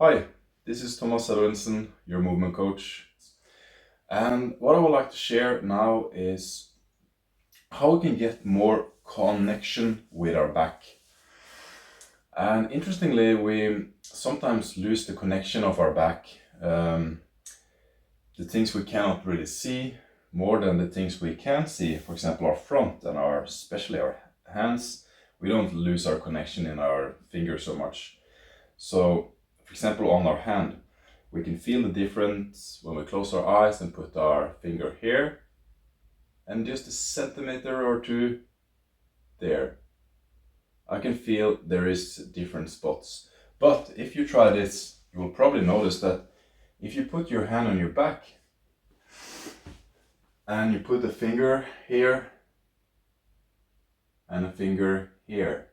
Hi, this is Thomas Edvinson, your movement coach. And what I would like to share now is how we can get more connection with our back. And interestingly, we sometimes lose the connection of our back, the things we cannot really see more than the things we can see. For example, our front and especially our hands, we don't lose our connection in our fingers so much. So, for example, on our hand, we can feel the difference when we close our eyes and put our finger here, and just a centimeter or two there. I can feel there is different spots. But if you try this, you will probably notice that if you put your hand on your back and you put a finger here and a finger here,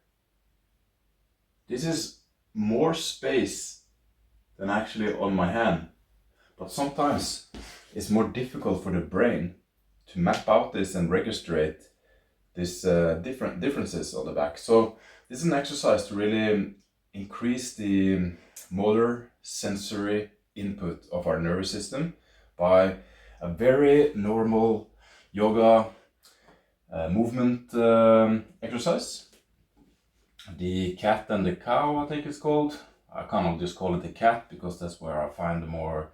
this is more space than actually on my hand. But sometimes it's more difficult for the brain to map out this and register these different differences on the back. So this is an exercise to really increase the motor sensory input of our nervous system by a very normal yoga movement exercise. The cat and the cow, I think it's called. I cannot just call it the cat because that's where I find the more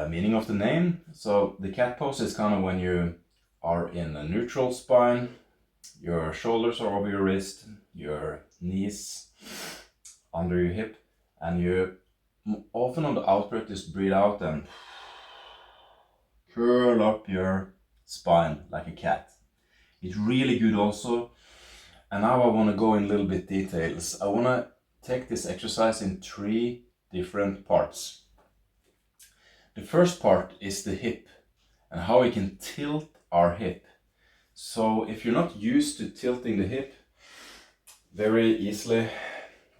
meaning of the name. So the cat pose is kind of when you are in a neutral spine, your shoulders are over your wrist, your knees under your hip, and you often on the out breath just breathe out and curl up your spine like a cat. It's really good also. And now I want to go in a little bit details. I want to take this exercise in 3 different parts. The first part is the hip and how we can tilt our hip. So if you're not used to tilting the hip very easily,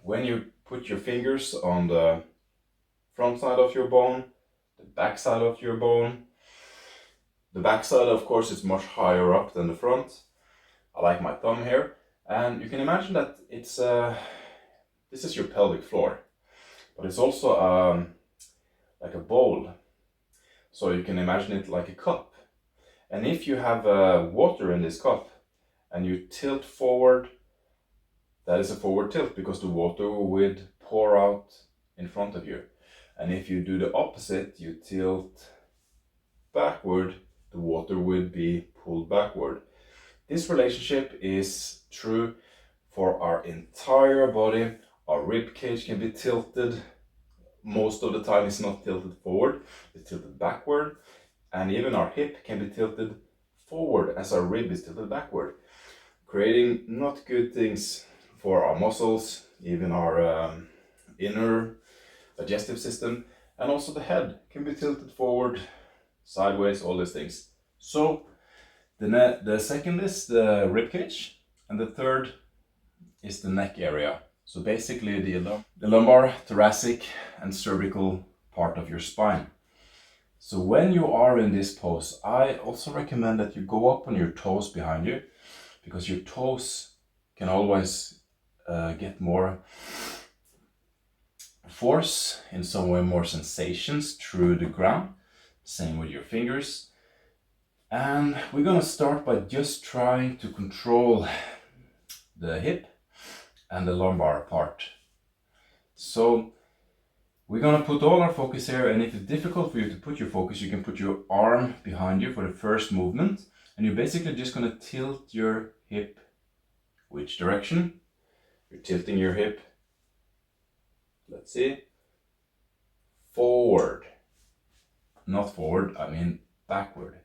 when you put your fingers on the front side of your bone, the back side of your bone, the back side of course is much higher up than the front. I like my thumb here, and you can imagine that it's this is your pelvic floor, but it's also like a bowl. So you can imagine it like a cup. And if you have water in this cup and you tilt forward, that is a forward tilt because the water would pour out in front of you. And if you do the opposite, you tilt backward, the water would be pulled backward. This relationship is true for our entire body. Our rib cage can be tilted. Most of the time it's not tilted forward, it's tilted backward. And even our hip can be tilted forward as our rib is tilted backward, creating not good things for our muscles, even our inner digestive system, and also the head can be tilted forward, sideways, all these things. So the second is the rib cage, and the third is the neck area. So basically the lumbar, thoracic, and cervical part of your spine. So when you are in this pose, I also recommend that you go up on your toes behind you, because your toes can always get more force, in some way more sensations through the ground. Same with your fingers. And we're gonna start by just trying to control the hip and the lumbar part. So we're gonna put all our focus here, and if it's difficult for you to put your focus, you can put your arm behind you for the first movement, and you're basically just gonna tilt your hip. Which direction? You're tilting your hip. Let's see. Forward. Not forward, I mean backward.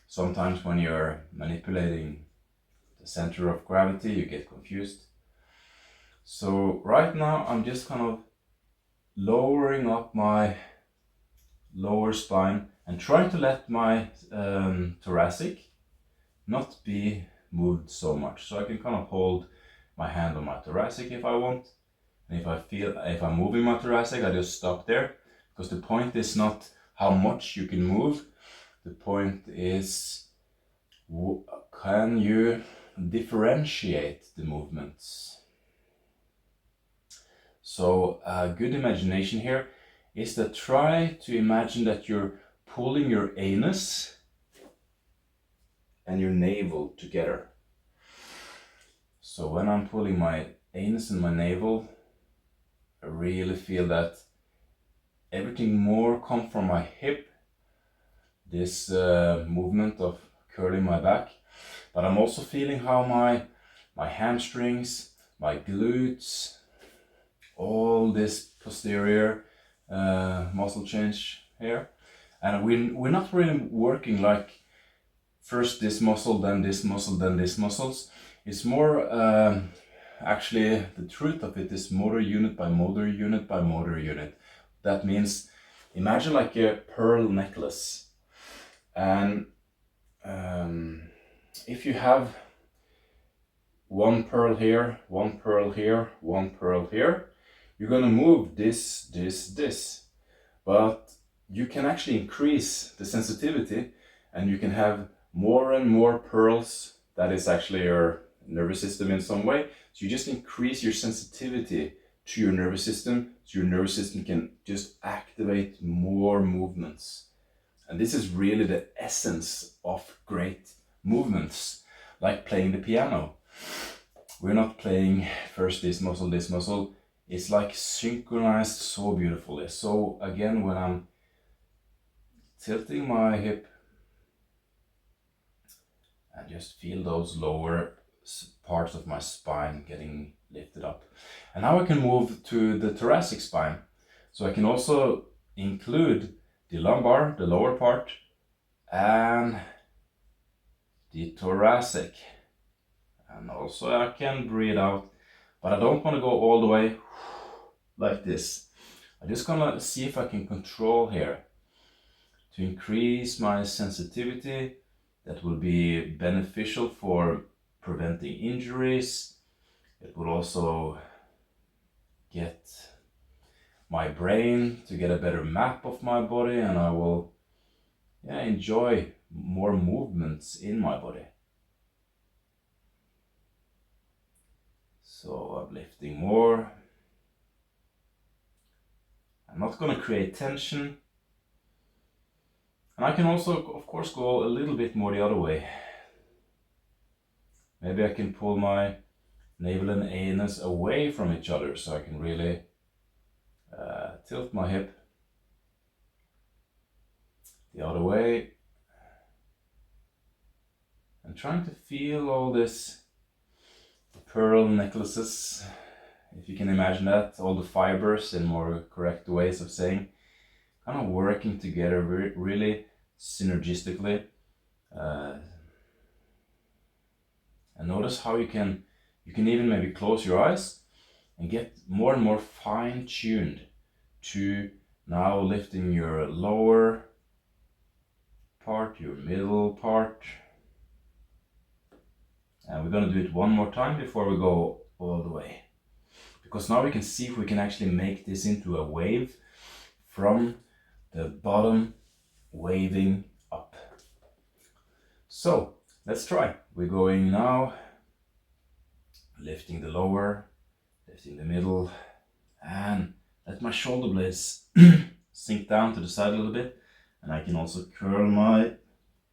Sometimes when you're manipulating the center of gravity, you get confused. So right now I'm just kind of lowering up my lower spine and trying to let my thoracic not be moved so much. So I can kind of hold my hand on my thoracic if I want. And if I'm moving my thoracic, I just stop there. Because the point is not how much you can move. The point is, can you differentiate the movements? So a good imagination here is that try to imagine that you're pulling your anus and your navel together. So when I'm pulling my anus and my navel, I really feel that everything more comes from my hip, this movement of curling my back, but I'm also feeling how my hamstrings, my glutes, all this posterior muscle change here, and we're not really working like first this muscle, then this muscle, then this muscles. It's more actually the truth of it is motor unit by motor unit by motor unit. That means imagine like a pearl necklace, and if you have one pearl here, one pearl here, one pearl here, you're gonna move this, but you can actually increase the sensitivity and you can have more and more pearls. That is actually your nervous system in some way. So you just increase your sensitivity to your nervous system, so your nervous system can just activate more movements. And this is really the essence of great movements, like playing the piano. We're not playing first this muscle. It's like synchronized so beautifully. So again, when I'm tilting my hip, and just feel those lower parts of my spine getting lifted up. And now I can move to the thoracic spine. So I can also include the lumbar, the lower part, and the thoracic. And also I can breathe out, but I don't want to go all the way like this. I'm just gonna see if I can control here to increase my sensitivity. That will be beneficial for preventing injuries. It will also get my brain to get a better map of my body, and I will enjoy more movements in my body. So I'm lifting more. I'm not going to create tension. And I can also, of course, go a little bit more the other way. Maybe I can pull my navel and anus away from each other so I can really tilt my hip the other way. And trying to feel all this pearl necklaces, if you can imagine that, all the fibers in more correct ways of saying, kind of working together really synergistically. And notice how you can even maybe close your eyes and get more and more fine-tuned to now lifting your lower part, your middle part. And we're going to do it one more time before we go all the way. Because now we can see if we can actually make this into a wave from the bottom waving up. So let's try. We're going now lifting the lower, lifting the middle, and let my shoulder blades sink down to the side a little bit, and I can also curl my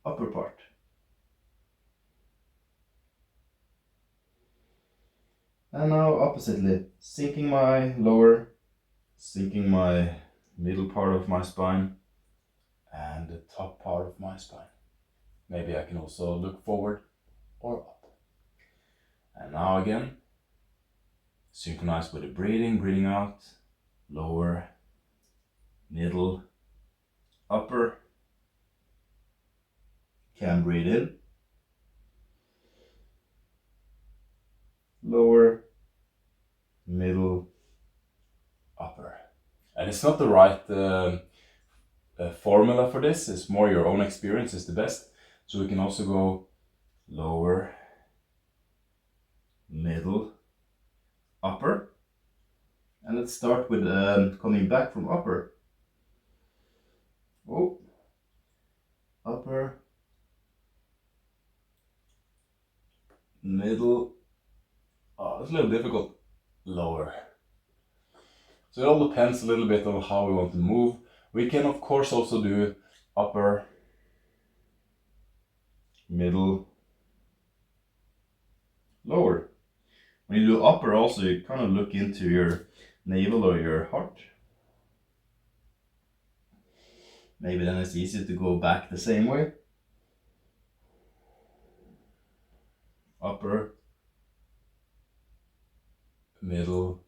upper part. And now oppositely, sinking my lower, sinking my middle part of my spine, and the top part of my spine. Maybe I can also look forward or up. And now again, synchronize with the breathing out, lower, middle, upper. Can breathe in, lower, middle, upper. And it's not the right formula for this, it's more your own experience is the best. So we can also go lower, middle, upper. And let's start with coming back from upper. Oh, upper, middle. Oh, it's a little difficult. Lower. So it all depends a little bit on how we want to move. We can of course also do upper, middle, lower. When you do upper also, you kind of look into your navel or your heart. Maybe then it's easier to go back the same way. Upper, middle,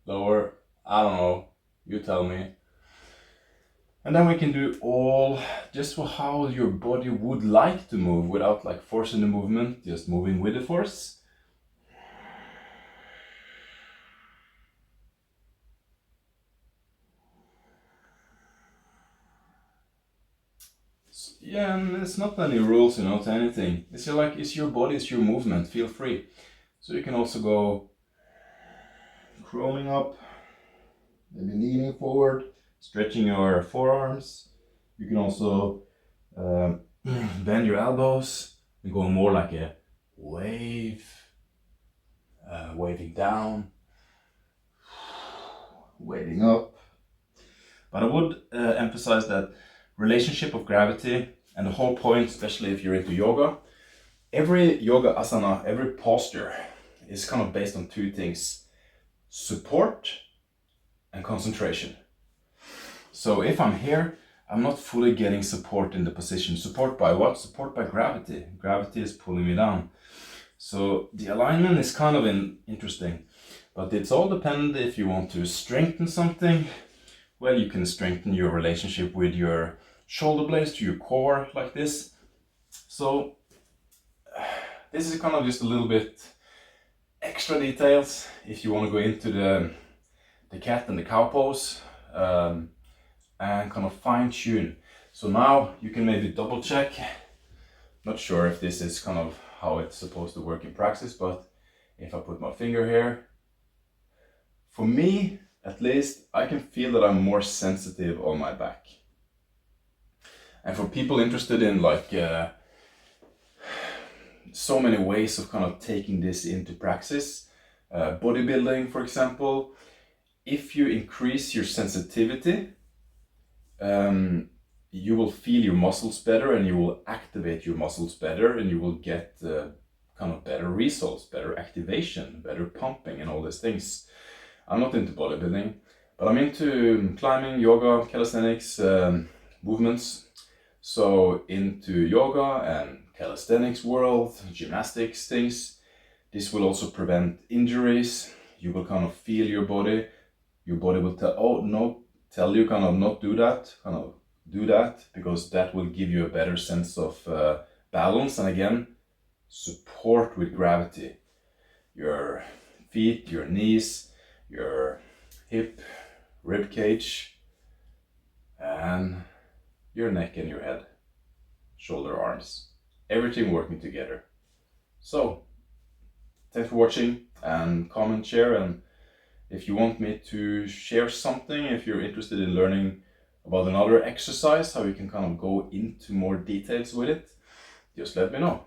lower, I don't know, you tell me. And then we can do all just for how your body would like to move without like forcing the movement, just moving with the force. Yeah, and it's not any rules, to anything. It's your body, it's your movement, feel free. So you can also go crawling up, maybe leaning forward, stretching your forearms. You can also bend your elbows and go more like a wave, waving down, waving up. But I would emphasize that relationship of gravity, and the whole point, especially if you're into yoga, every yoga asana, every posture is kind of based on two things: support and concentration. So if I'm here, I'm not fully getting support in the position. Support by what? Support by gravity. Gravity is pulling me down. So the alignment is kind of interesting, but it's all dependent. If you want to strengthen something, well, you can strengthen your relationship with your shoulder blades to your core like this. So this is kind of just a little bit extra details if you want to go into the cat and the cow pose and kind of fine tune. So now you can maybe double check. Not sure if this is kind of how it's supposed to work in practice, but if I put my finger here, for me at least, I can feel that I'm more sensitive on my back. And for people interested in like so many ways of kind of taking this into praxis, bodybuilding for example, if you increase your sensitivity, you will feel your muscles better and you will activate your muscles better and you will get kind of better results, better activation, better pumping and all these things. I'm not into bodybuilding, but I'm into climbing, yoga, calisthenics, movements. So into yoga and calisthenics world, gymnastics things. This will also prevent injuries. You will kind of feel your body. Your body will tell you kind of not do that, kind of do that, because that will give you a better sense of balance. And again, support with gravity. Your feet, your knees, your hip, rib cage, and your neck and your head, shoulder, arms, everything working together. So, thanks for watching, and comment, share, and if you want me to share something, if you're interested in learning about another exercise, how you can kind of go into more details with it, just let me know.